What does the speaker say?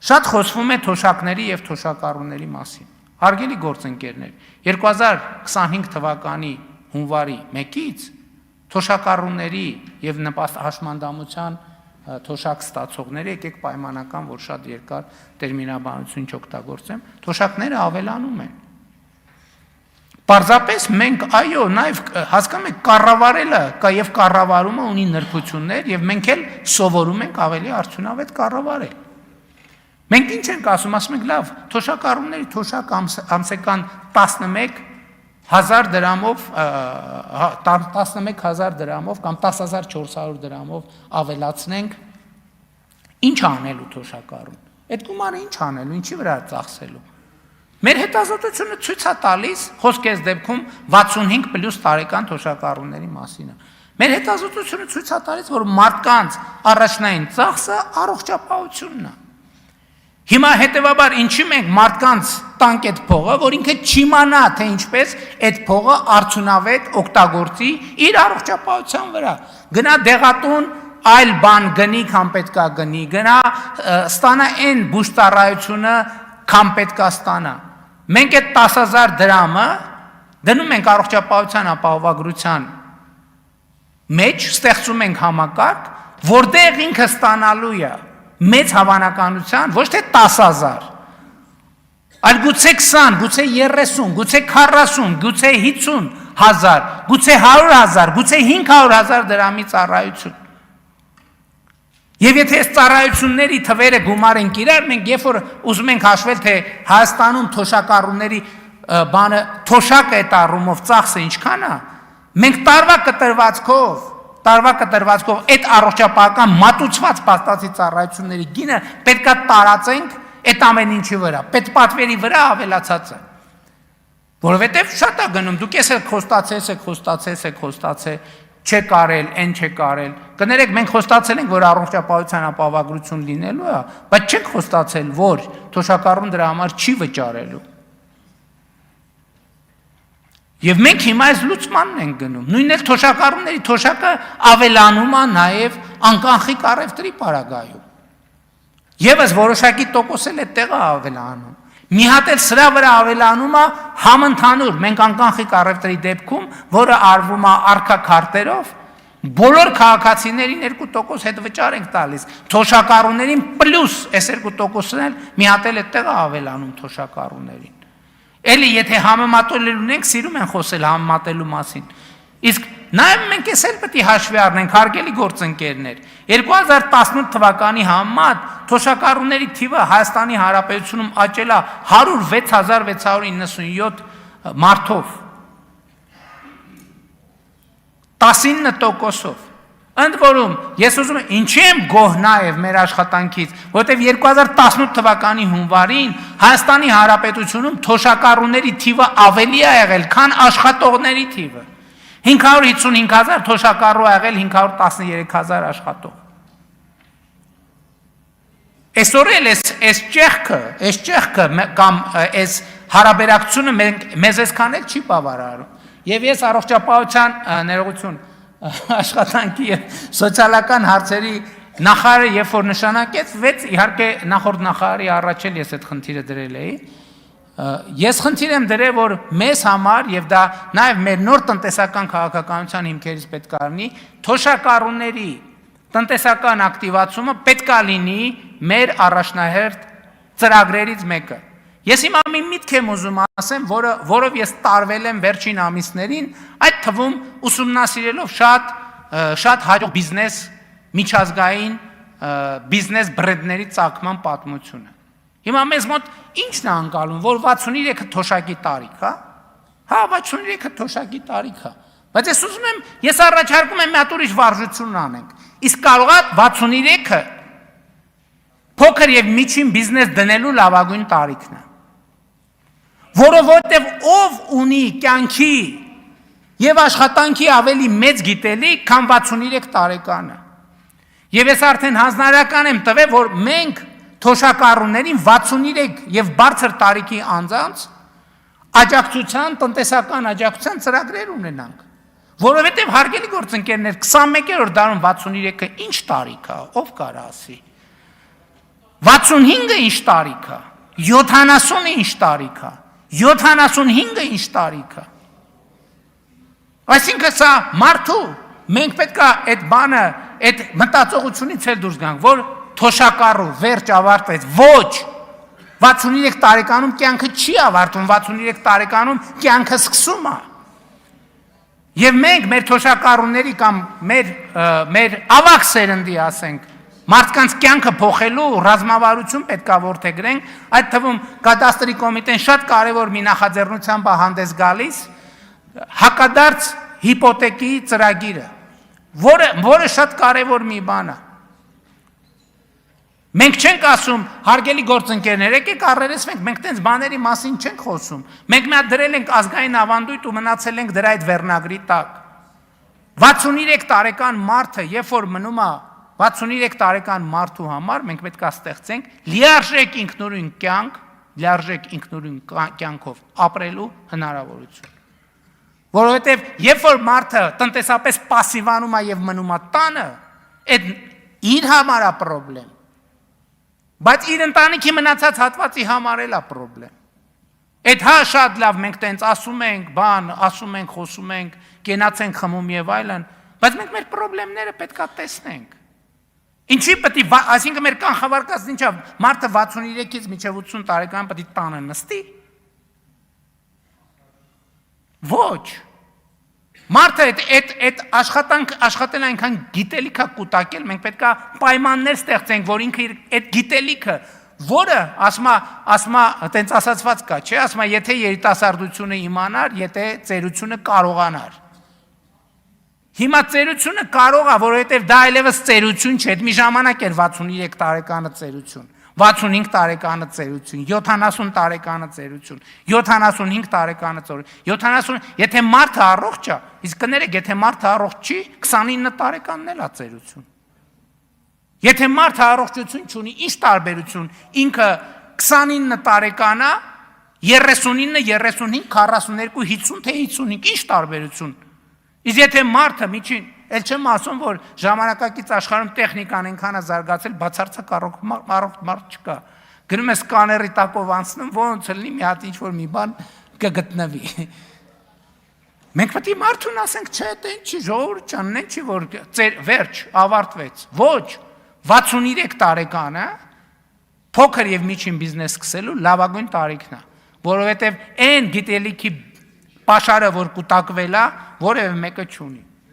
Շատ խոսվում է թոշակների եւ թոշակառուների մասին։ Հարգելի գործընկերներ, 2025 թվականի հունվարի 1-ից թոշակառուների եւ հաշմանդամության թոշակ ստացողները, եկեք պայմանական, որ շատ երկար տերմինաբանություն չօգտագործեմ, թոշակները ավելանում են։ Պարզապես մենք, այո, նաև հասկանում եք, կառավարելը եւ կառավարումը ունի նրբություններ եւ մենք էլ սովորում ենք ավելի արդյունավետ կառավարել։ Մենք ինչ ենք ասում ենք, լավ, թոշակառուների թոշակ ամսական 11,000 դրամով 11,000 դրամով կամ 10,400 դրամով ավելացնենք, ինչ անելու թոշակառուն։ Այդ գումարը ինչ անելու, ինչի վրա ծախսելու։ Մեր հետազոտությունը ցույց է տալիս, խոսքես դեպքում 65+ տարեկան թոշակառուների մասին է։ Մեր հետազոտությունը ցույց է տալիս, որ մարդկանց առաջնային ծախսը առողջապահությունն է։ Հիմա հետևաբար ինչի մենք մարդկանց տանք այդ փողը, որ ինքը չիմանա, թե ինչպես այդ փողը արդյունավետ օգտագործի իր առողջապահության վրա։ Գնա դեղատուն այլ բան գնի, քան պետքա գնի, գնա ստանա այն բուժծառայությունը, քան պետքա ստանա։ Մենք այդ 10,000 դրամը դնում ենք առողջապահության ապահովագրության մեջ, ստեղծում ենք համակարգ, որտեղ ինքը ստանալու է մեծ հավանականության, ոչ թե 10,000, այլ գուցե 20, գուցե 30, գուցե 40, գուցե 50,000, գուցե 100,000, գուցե 500,000 դրամի ծառայություն։ Եվ եթե այս ծառայությունների թվերը գումարենք իրար, մենք երբ որ ուզում ենք հաշվել, թե Հայաստանում թոշակառուների բանը թոշակը այդ առումով ծախսը ինչքան է, մենք տարվա կտրվածքով այդ առողջապահական մատուցված փաստացի ծառայությունների գինը պետքա տարածենք այդ ամեն ինչի վրա, պետպատվերի վրա ավելացած է։ Որովհետև շատ է գնում, դուք ես խոստացել, չեք արել, այն չեք արել։ Կներեք, մենք խոստացել ենք, որ առողջապահության ապահովագրություն լինելու է, բայց չենք խոստացել, որ թոշակառուն դրա համար չի վճարելու։ Եվ մենք հիմա այս լուծմանն ենք գնում։ Նույնն էլ թոշակառուների թոշակը ավելանում է նաև անկանխիկ առևտրի պարագայում։ Եվս որոշակի տոկոս էլ այդտեղ է ավելանում։ Մի հատ էլ սրա վրա ավելանում է համընդհանուր, մենք անկանխիկ առևտրի դեպքում, որը արվում է արքա քարտերով, բոլոր քաղաքացիներին 2% հետ վճար ենք տալիս, թոշակառուներին պլյուս այս 2%-ն էլ մի հատ էլ այդտեղ է ավելանում թոշակառուներին։ Էլի եթե համեմատել ունենք, սիրում են խոսել համեմատելու մասին։ Իսկ նաև մենք էս էլ պետք է հաշվի առնենք, հարգելի գործընկերներ, 2018 թվականի համեմատ թոշակառուների թիվը Հայաստանի Հանրապետությունում աճել է 106,697 մարդով, 19%-ով։ Ընդ որում, ես ուզում եմ, ինչի եմ գոհ նաև մեր աշխատանքից, որտեղ 2018 թվականի հունվարին Հայաստանի Հանրապետությունում թոշակառուների թիվը ավելի է եղել, քան աշխատողների թիվը։ 555,000 թոշակառու ա եղել, 513,000 աշխատող։ Այսօր էլ այս ճեղքը կամ այս հարաբերակցությունը մեզ այսքան էլ չի բավարարում։ Եվ ես առողջապահության ներողություն աշխատանքի եւ սոցիալական հարցերի նախարարը երբ որ նշանակեց, իհարկե նախորդ նախարարի առաջ էլ ես այդ խնդիրը դրել էի։ Ես խնդիր եմ դրել, որ մեզ համար եւ դա նաեւ մեր նոր տնտեսական քաղաքականության հիմքերից պետք է լինի, թոշակառուների տնտեսական ակտիվացումը պետք է լինի մեր առաջնահերթ ծրագրերից մեկը։ Ես հիմա մի միտք եմ ուզում ասեմ, որով ես տարվել եմ վերջին ամիսներին, այդ թվում ուսումնասիրելով շատ հաջող բիզնես, միջազգային բիզնես բրենդների ծագման պատմությունը։ Հիմա մեզ մոտ ի՞նչն է անցալում, որ 63-ը թոշակի տարիք, հա? Հա, 63-ը թոշակի տարիք է։ Բայց ես ուզում եմ, ես առաջարկում եմ մի հատ ուրիշ վարժություն անենք։ Իսկ կարող է 63-ը փոքր եւ միջին բիզնես դնելու լավագույն տարիքն է։ Որովհետև ով ունի կյանքի եւ աշխատանքի ավելի մեծ գիտելիք, քան 63 տարեկանը։ Եվ ես արդեն հանձնարարական եմ տվել, որ մենք թոշակառուներին 63 եւ բարձր տարիքի անձանց աջակցության, տնտեսական աջակցության ծրագրեր ունենանք։ Որովհետև հարգելի գործընկերներ, 21-րդ դարում 63-ը ինչ տարիք է, ով կարա ասի։ 65-ը ինչ տարիք է, 70-ը ինչ տարիք է, 75-ը ինչ տարիք է։ Այսինքն սա մարդու, մենք պետք է այդ բանը, այդ մտածողությունից էլ դուրս գանք, որ թոշակառու վերջ ավարտվեց, ոչ, 63 տարեկանում կյանքը չի ավարտում, 63 տարեկանում կյանքը սկսում է։ Եվ մենք մեր թոշակառուների կամ մեր ավակ սերնդի ասենք, մարդկանց կյանքը փոխելու ռազմավարություն պետք է որդեգրենք, այդ թվում կադաստրի կոմիտեն շատ կարևոր մի նախաձեռնությամբ է հանդես գալիս, հակադարձ հիպոթեկի ծրագիրը, որը շատ կարևոր մի բան է։ Մենք չենք ասում, հարգելի գործընկերներ, եկեք առերեսվենք, մենք տենց բաների մասին չենք խոսում։ Մենք մի հատ դրել ենք ազգային ավանդույթ ու մնացել ենք դրա այդ վերնագրի տակ։ 63 տարեկան մարդը, երբ որ մնում է 63 տարեկան մարդու համար, մենք պետք է ստեղծենք լիարժեք ինքնուրույն կյանք, լիարժեք ինքնուրույն կյանքով ապրելու հնարավորություն։ Որովհետև երբ որ մարդը տնտեսապես պասիվանում է եւ մնում է տանը, այդ իր համար է խնդրեմ։ Բայց իր ընտանիքի մնացած հատվածի համար էլ է խնդրեմ։ Այդ հա շատ լավ մենք տենց ասում ենք, ասում ենք, խոսում ենք, կենացենք, խմում եւ այլն, բայց մենք մեր խնդիրները պետքա տեսնենք։ Ինչի պետք է, այսինքն մեր կանխավարկածն ինչա, մարդը 63-ից մինչև 80 տարեկան պետք է տանը նստի։ Ոչ։ Մարդը այդ աշխատել այնքան գիտելիք է կուտակել, մենք պետք է պայմաններ ստեղծենք, որ ինքը այդ գիտելիքը, որը ասма տենց ասացված կա, չէ, ասма եթե երիտասարդությունը իմանար, եթե ծերությունը կարողանար։ Հիմա ծերությունը կարող է, որովհետև դա այլևս ծերություն չէ, այդ մի ժամանակ էր 63 տարեկանը ծերություն, 65 տարեկանը ծերություն, 70 տարեկանը ծերություն, 75 տարեկանը ծերություն, եթե մարդը առողջ է, իսկ կներեք, եթե մարդը առողջ չի, 29 տարեկանն էլ է ծերություն։ Եթե մարդը առողջություն չունի, ինչ տարբերություն, ինքը 29 տարեկան է, 39, 35, 42, 50 թե 55, ինչ տարբերություն։ Իսկ եթե մարդը միջին, էլ չեմ ասում, որ ժամանակակից աշխարհում տեխնիկան այնքան է զարգացել, բացարձակ առողջ մարդ չկա։ Գնում ես սկաների տակով անցնում, ոնց լինի մի հատ ինչ-որ մի բան կգտնվի։ Մենք պետք է մարդուն ասենք, չէ, դա ինչի ժողովուրդ ջան, ինչի որ վերջ ավարտվեց։ Ոչ, 63 տարեկանը փոքր եւ միջին բիզնես սկսելու լավագույն տարիքն է, որովհետեւ այն գիտելիքի Պաշարը, որ կուտակվել է, որևէ մեկը չունի։